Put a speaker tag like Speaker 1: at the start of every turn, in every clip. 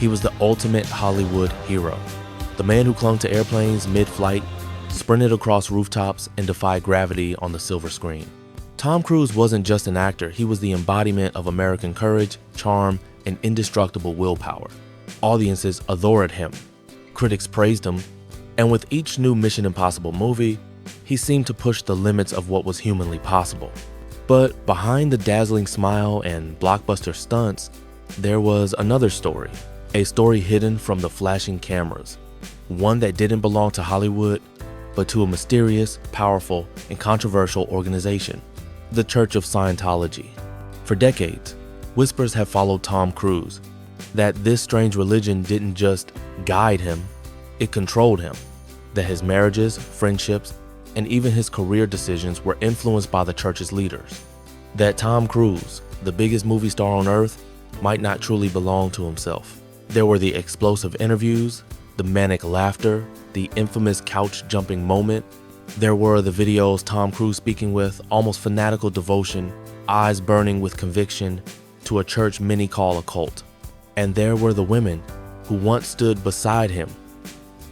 Speaker 1: He was the ultimate Hollywood hero. The man who clung to airplanes mid-flight, sprinted across rooftops, and defied gravity on the silver screen. Tom Cruise wasn't just an actor, he was the embodiment of American courage, charm, and indestructible willpower. Audiences adored him. Critics praised him, and with each new Mission Impossible movie, he seemed to push the limits of what was humanly possible. But behind the dazzling smile and blockbuster stunts, there was another story, a story hidden from the flashing cameras, one that didn't belong to Hollywood, but to a mysterious, powerful, and controversial organization, the Church of Scientology. For decades, whispers have followed Tom Cruise that this strange religion didn't just guide him, it controlled him, that his marriages, friendships, and even his career decisions were influenced by the church's leaders, that Tom Cruise, the biggest movie star on earth, might not truly belong to himself. There were the explosive interviews, the manic laughter, the infamous couch-jumping moment. There were the videos Tom Cruise speaking with almost fanatical devotion, eyes burning with conviction, to a church many call a cult. And there were the women who once stood beside him,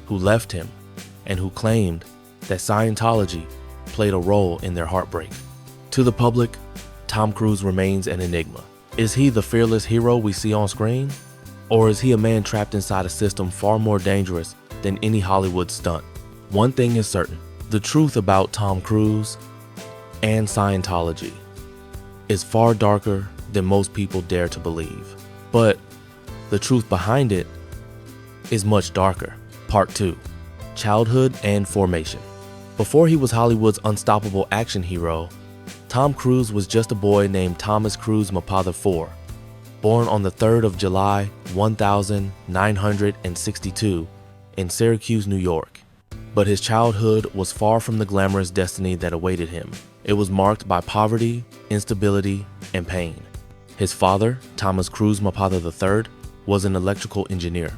Speaker 1: who left him, and who claimed that Scientology played a role in their heartbreak. To the public, Tom Cruise remains an enigma. Is he the fearless hero we see on screen? Or is he a man trapped inside a system far more dangerous than any Hollywood stunt? One thing is certain, the truth about Tom Cruise and Scientology is far darker than most people dare to believe. But the truth behind it is much darker. Part 2, Childhood and Formation. Before he was Hollywood's unstoppable action hero, Tom Cruise was just a boy named Thomas Cruise Mapother IV, born on the 3rd of July, 1962 in Syracuse, New York. But his childhood was far from the glamorous destiny that awaited him. It was marked by poverty, instability, and pain. His father, Thomas Cruise Mapother III, was an electrical engineer.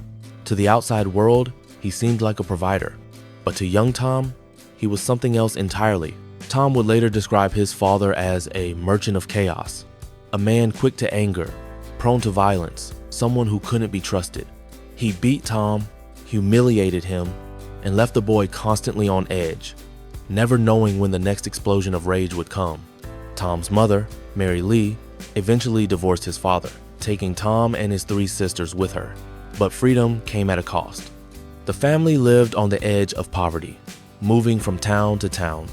Speaker 1: To the outside world, he seemed like a provider. But to young Tom, he was something else entirely. Tom would later describe his father as a merchant of chaos, a man quick to anger, prone to violence, someone who couldn't be trusted. He beat Tom, humiliated him, and left the boy constantly on edge, never knowing when the next explosion of rage would come. Tom's mother, Mary Lee, eventually divorced his father, taking Tom and his 3 sisters with her. But freedom came at a cost. The family lived on the edge of poverty, moving from town to town,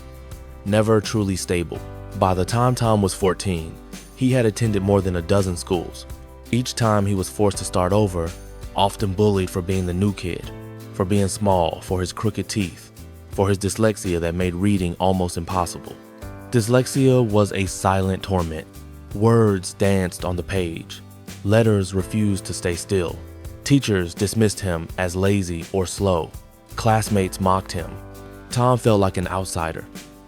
Speaker 1: never truly stable. By the time Tom was 14, he had attended more than a dozen schools. Each time he was forced to start over, often bullied for being the new kid, for being small, for his crooked teeth, for his dyslexia that made reading almost impossible. Dyslexia was a silent torment. Words danced on the page. Letters refused to stay still. Teachers dismissed him as lazy or slow. Classmates mocked him. Tom felt like an outsider,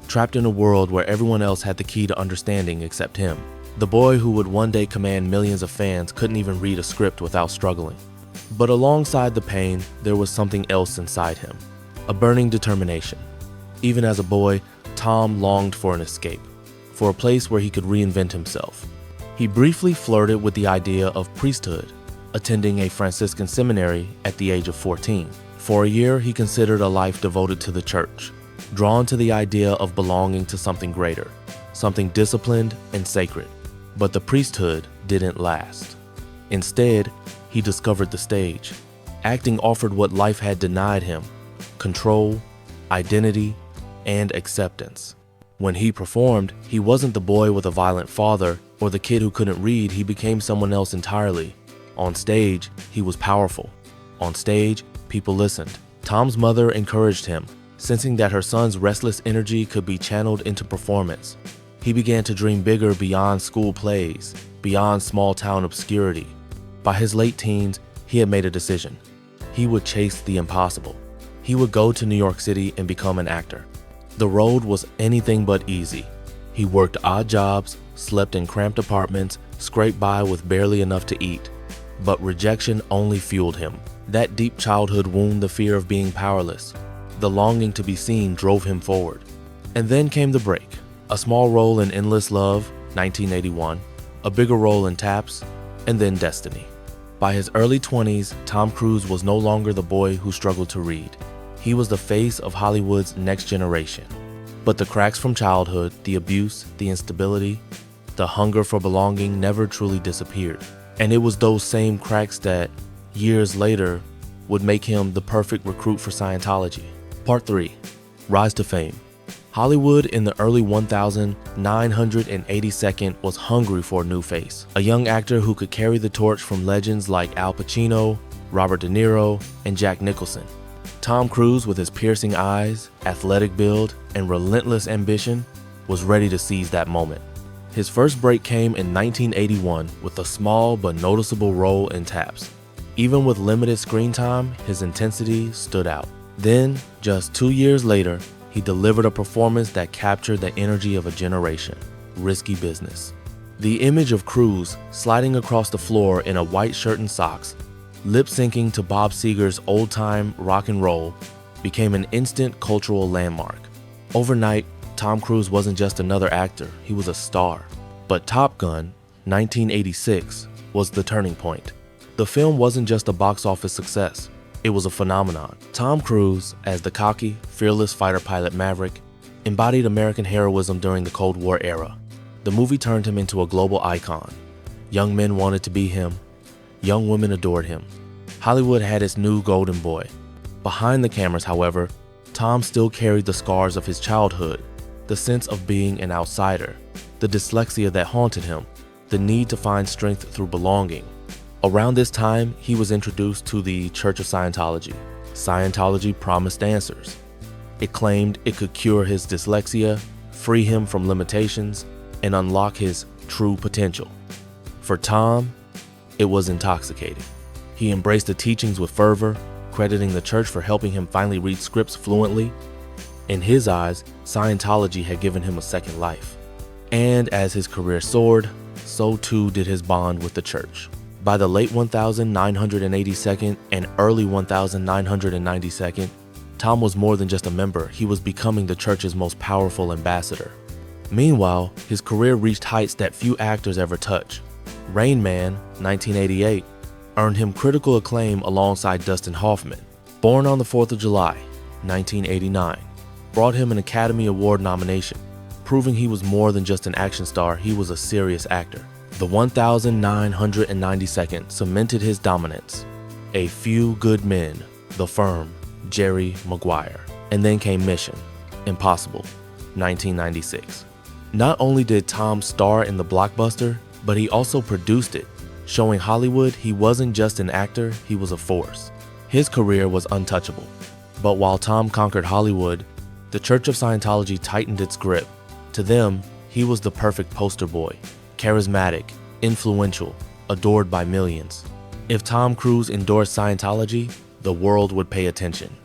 Speaker 1: trapped in a world where everyone else had the key to understanding except him. The boy who would one day command millions of fans couldn't even read a script without struggling. But alongside the pain, there was something else inside him, a burning determination. Even as a boy, Tom longed for an escape, for a place where he could reinvent himself. He briefly flirted with the idea of priesthood, attending a Franciscan seminary at the age of 14. For a year, he considered a life devoted to the church, drawn to the idea of belonging to something greater, something disciplined and sacred. But the priesthood didn't last. Instead, he discovered the stage. Acting offered what life had denied him: control, identity, and acceptance. When he performed, he wasn't the boy with a violent father or the kid who couldn't read. He became someone else entirely. On stage, he was powerful. On stage, people listened. Tom's mother encouraged him, sensing that her son's restless energy could be channeled into performance. He began to dream bigger beyond school plays, beyond small-town obscurity. By his late teens, he had made a decision. He would chase the impossible. He would go to New York City and become an actor. The road was anything but easy. He worked odd jobs, slept in cramped apartments, scraped by with barely enough to eat. But rejection only fueled him. That deep childhood wound, the fear of being powerless, the longing to be seen, drove him forward. And then came the break. A small role in Endless Love, 1981, a bigger role in Taps, and then Destiny. By his early 20s, Tom Cruise was no longer the boy who struggled to read. He was the face of Hollywood's next generation. But the cracks from childhood, the abuse, the instability, the hunger for belonging never truly disappeared. And it was those same cracks that, years later, would make him the perfect recruit for Scientology. Part 3. Rise to Fame. Hollywood in the early 1982nd was hungry for a new face, a young actor who could carry the torch from legends like Al Pacino, Robert De Niro, and Jack Nicholson. Tom Cruise, with his piercing eyes, athletic build, and relentless ambition, was ready to seize that moment. His first break came in 1981 with a small but noticeable role in Taps. Even with limited screen time, his intensity stood out. Then, just 2 years later, he delivered a performance that captured the energy of a generation. Risky Business. The image of Cruise sliding across the floor in a white shirt and socks, lip-syncing to Bob Seger's old-time rock and roll, became an instant cultural landmark. Overnight, Tom Cruise wasn't just another actor, he was a star. But Top Gun, 1986, was the turning point. The film wasn't just a box office success. It was a phenomenon. Tom Cruise, as the cocky, fearless fighter pilot Maverick, embodied American heroism during the Cold War era. The movie turned him into a global icon. Young men wanted to be him. Young women adored him. Hollywood had its new golden boy. Behind the cameras, however, Tom still carried the scars of his childhood, the sense of being an outsider, the dyslexia that haunted him, the need to find strength through belonging. Around this time, he was introduced to the Church of Scientology. Scientology promised answers. It claimed it could cure his dyslexia, free him from limitations, and unlock his true potential. For Tom, it was intoxicating. He embraced the teachings with fervor, crediting the church for helping him finally read scripts fluently. In his eyes, Scientology had given him a second life. And as his career soared, so too did his bond with the church. By the late 1982nd and early 1992nd, Tom was more than just a member, he was becoming the church's most powerful ambassador. Meanwhile, his career reached heights that few actors ever touch. Rain Man, 1988, earned him critical acclaim alongside Dustin Hoffman. Born on the 4th of July, 1989, brought him an Academy Award nomination, proving he was more than just an action star, he was a serious actor. The 1992nd cemented his dominance. A Few Good Men, The Firm, Jerry Maguire. And then came Mission Impossible, 1996. Not only did Tom star in the blockbuster, but he also produced it, showing Hollywood he wasn't just an actor, he was a force. His career was untouchable. But while Tom conquered Hollywood, the Church of Scientology tightened its grip. To them, he was the perfect poster boy. Charismatic, influential, adored by millions. If Tom Cruise endorsed Scientology, the world would pay attention.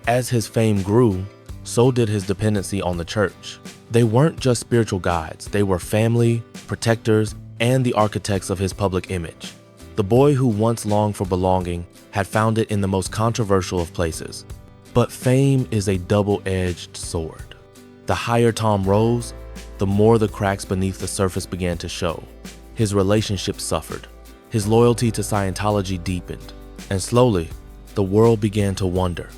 Speaker 1: As his fame grew, so did his dependency on the church. They weren't just spiritual guides, they were family, protectors, and the architects of his public image. The boy who once longed for belonging had found it in the most controversial of places. But fame is a double-edged sword. The higher Tom rose, the more the cracks beneath the surface began to show. His relationships suffered. His loyalty to Scientology deepened. And slowly, the world began to wonder,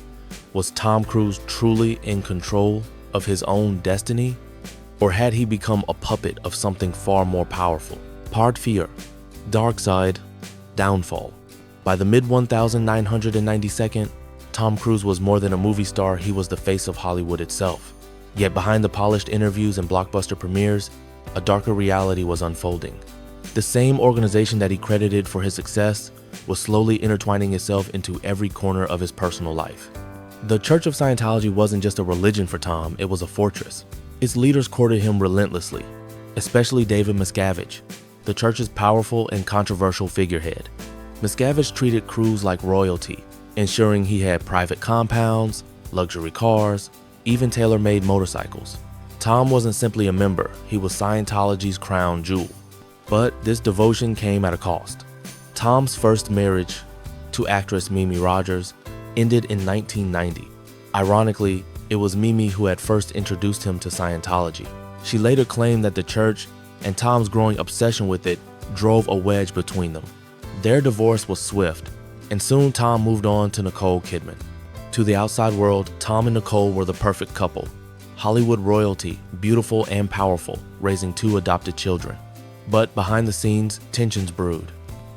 Speaker 1: was Tom Cruise truly in control of his own destiny? Or had he become a puppet of something far more powerful? Part 4. Dark Side, Downfall. By the mid-1992nd, Tom Cruise was more than a movie star, he was the face of Hollywood itself. Yet behind the polished interviews and blockbuster premieres, a darker reality was unfolding. The same organization that he credited for his success was slowly intertwining itself into every corner of his personal life. The Church of Scientology wasn't just a religion for Tom, it was a fortress. Its leaders courted him relentlessly, especially David Miscavige, the church's powerful and controversial figurehead. Miscavige treated Cruise like royalty, ensuring he had private compounds, luxury cars, even tailor-made motorcycles. Tom wasn't simply a member, he was Scientology's crown jewel. But this devotion came at a cost. Tom's first marriage to actress Mimi Rogers ended in 1990. Ironically, it was Mimi who had first introduced him to Scientology. She later claimed that the church and Tom's growing obsession with it drove a wedge between them. Their divorce was swift, and soon Tom moved on to Nicole Kidman. To the outside world, Tom and Nicole were the perfect couple. Hollywood royalty, beautiful and powerful, raising 2 adopted children. But behind the scenes, tensions brewed.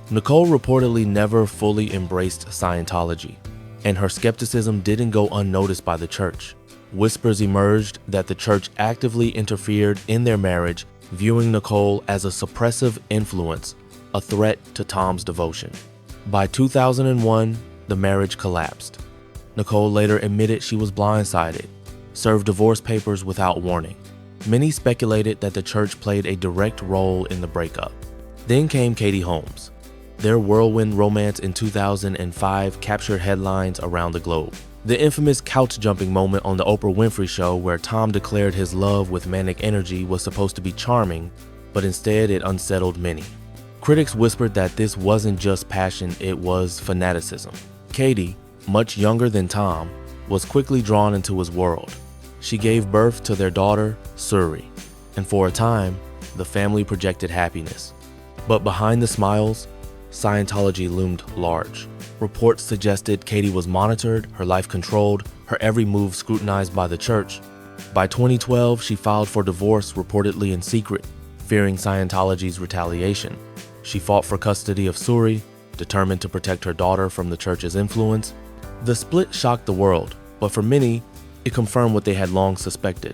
Speaker 1: Nicole reportedly never fully embraced Scientology, and her skepticism didn't go unnoticed by the church. Whispers emerged that the church actively interfered in their marriage, viewing Nicole as a suppressive influence, a threat to Tom's devotion. By 2001, the marriage collapsed. Nicole later admitted she was blindsided, served divorce papers without warning. Many speculated that the church played a direct role in the breakup. Then came Katie Holmes. Their whirlwind romance in 2005 captured headlines around the globe. The infamous couch-jumping moment on the Oprah Winfrey Show, where Tom declared his love with manic energy, was supposed to be charming, but instead it unsettled many. Critics whispered that this wasn't just passion, it was fanaticism. Katie, much younger than Tom, was quickly drawn into his world. She gave birth to their daughter, Suri, and for a time, the family projected happiness. But behind the smiles, Scientology loomed large. Reports suggested Katie was monitored, her life controlled, her every move scrutinized by the church. By 2012, she filed for divorce, reportedly in secret, fearing Scientology's retaliation. She fought for custody of Suri, determined to protect her daughter from the church's influence. The split shocked the world, but for many, it confirmed what they had long suspected,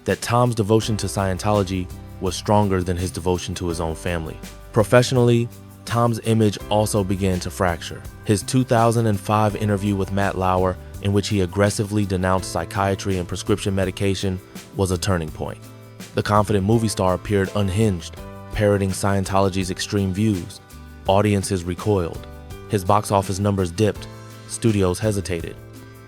Speaker 1: that Tom's devotion to Scientology was stronger than his devotion to his own family. Professionally, Tom's image also began to fracture. His 2005 interview with Matt Lauer, in which he aggressively denounced psychiatry and prescription medication, was a turning point. The confident movie star appeared unhinged, parroting Scientology's extreme views. Audiences recoiled. His box office numbers dipped. Studios hesitated.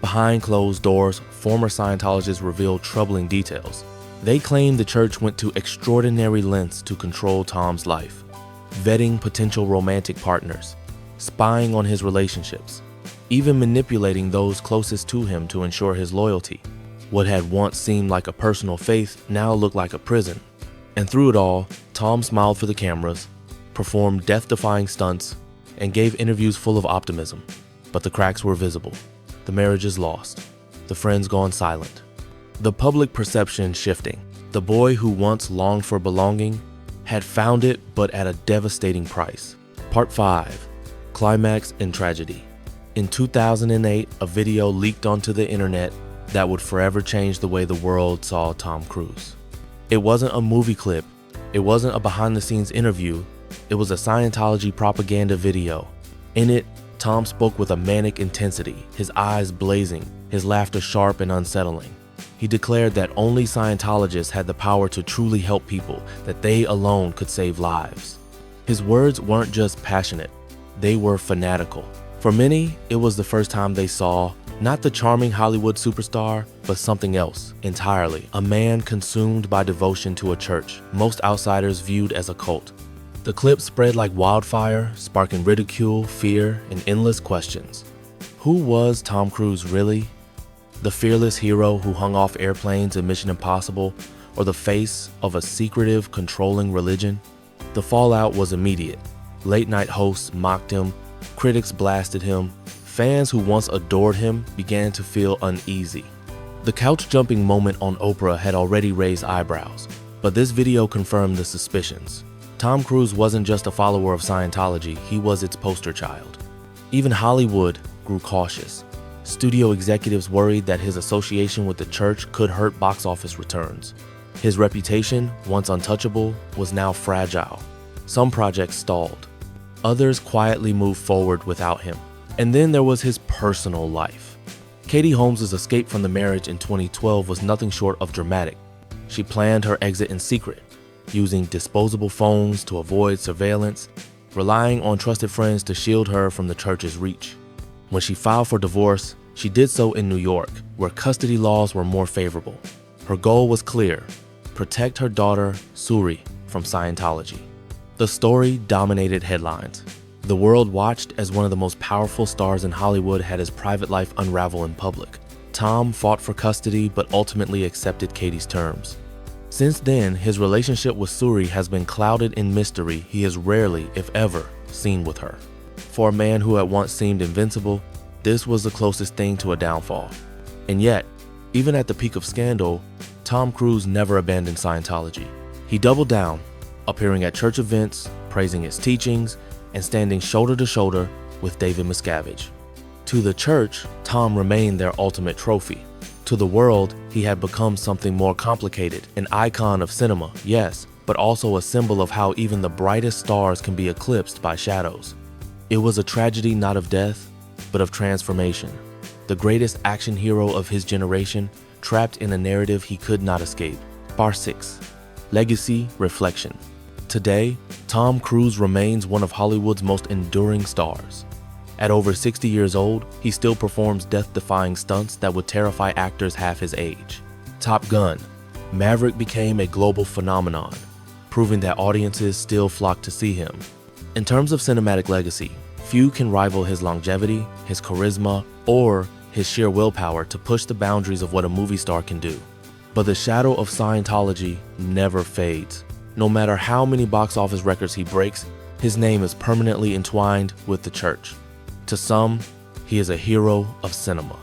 Speaker 1: Behind closed doors, former Scientologists revealed troubling details. They claimed the church went to extraordinary lengths to control Tom's life, vetting potential romantic partners, spying on his relationships, even manipulating those closest to him to ensure his loyalty. What had once seemed like a personal faith now looked like a prison. And through it all, Tom smiled for the cameras, performed death-defying stunts, and gave interviews full of optimism. But the cracks were visible. The marriage is lost. The friends gone silent. The public perception shifting. The boy who once longed for belonging had found it, but at a devastating price. Part 5. Climax and Tragedy. In 2008, a video leaked onto the internet that would forever change the way the world saw Tom Cruise. It wasn't a movie clip. It wasn't a behind-the-scenes interview. It was a Scientology propaganda video. In it, Tom spoke with a manic intensity, his eyes blazing, his laughter sharp and unsettling. He declared that only Scientologists had the power to truly help people, that they alone could save lives. His words weren't just passionate, they were fanatical. For many, it was the first time they saw not the charming Hollywood superstar, but something else entirely. A man consumed by devotion to a church most outsiders viewed as a cult. The clip spread like wildfire, sparking ridicule, fear, and endless questions. Who was Tom Cruise really? The fearless hero who hung off airplanes in Mission Impossible, or the face of a secretive, controlling religion? The fallout was immediate. Late-night hosts mocked him, critics blasted him, fans who once adored him began to feel uneasy. The couch-jumping moment on Oprah had already raised eyebrows, but this video confirmed the suspicions. Tom Cruise wasn't just a follower of Scientology, he was its poster child. Even Hollywood grew cautious. Studio executives worried that his association with the church could hurt box office returns. His reputation, once untouchable, was now fragile. Some projects stalled. Others quietly moved forward without him. And then there was his personal life. Katie Holmes' escape from the marriage in 2012 was nothing short of dramatic. She planned her exit in secret, using disposable phones to avoid surveillance, relying on trusted friends to shield her from the church's reach. When she filed for divorce, she did so in New York, where custody laws were more favorable. Her goal was clear: protect her daughter, Suri, from Scientology. The story dominated headlines. The world watched as one of the most powerful stars in Hollywood had his private life unravel in public. Tom fought for custody but ultimately accepted Katie's terms. Since then, his relationship with Suri has been clouded in mystery. He is rarely, if ever, seen with her. For a man who had once seemed invincible, this was the closest thing to a downfall. And yet, even at the peak of scandal, Tom Cruise never abandoned Scientology. He doubled down, appearing at church events, praising its teachings, and standing shoulder to shoulder with David Miscavige. To the church, Tom remained their ultimate trophy. To the world, he had become something more complicated, an icon of cinema, yes, but also a symbol of how even the brightest stars can be eclipsed by shadows. It was a tragedy not of death, but of transformation. The greatest action hero of his generation, trapped in a narrative he could not escape. Bar 6. Legacy Reflection. Today, Tom Cruise remains one of Hollywood's most enduring stars. At over 60 years old, he still performs death-defying stunts that would terrify actors half his age. Top Gun. Maverick became a global phenomenon, proving that audiences still flock to see him. In terms of cinematic legacy, few can rival his longevity, his charisma, or his sheer willpower to push the boundaries of what a movie star can do. But the shadow of Scientology never fades. No matter how many box office records he breaks, his name is permanently entwined with the church. To some, he is a hero of cinema.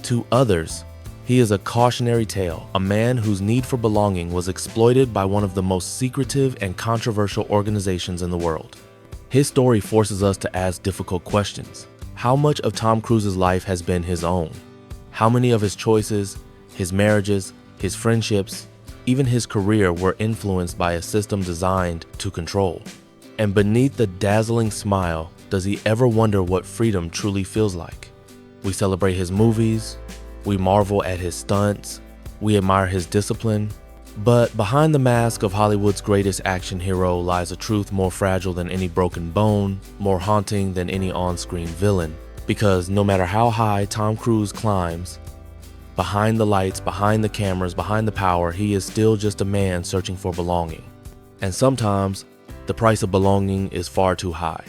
Speaker 1: To others, he is a cautionary tale, a man whose need for belonging was exploited by one of the most secretive and controversial organizations in the world. His story forces us to ask difficult questions. How much of Tom Cruise's life has been his own? How many of his choices, his marriages, his friendships, even his career were influenced by a system designed to control? And beneath the dazzling smile, does he ever wonder what freedom truly feels like? We celebrate his movies, we marvel at his stunts, we admire his discipline, but behind the mask of Hollywood's greatest action hero lies a truth more fragile than any broken bone, more haunting than any on-screen villain. Because no matter how high Tom Cruise climbs, behind the lights, behind the cameras, behind the power, he is still just a man searching for belonging. And sometimes, the price of belonging is far too high.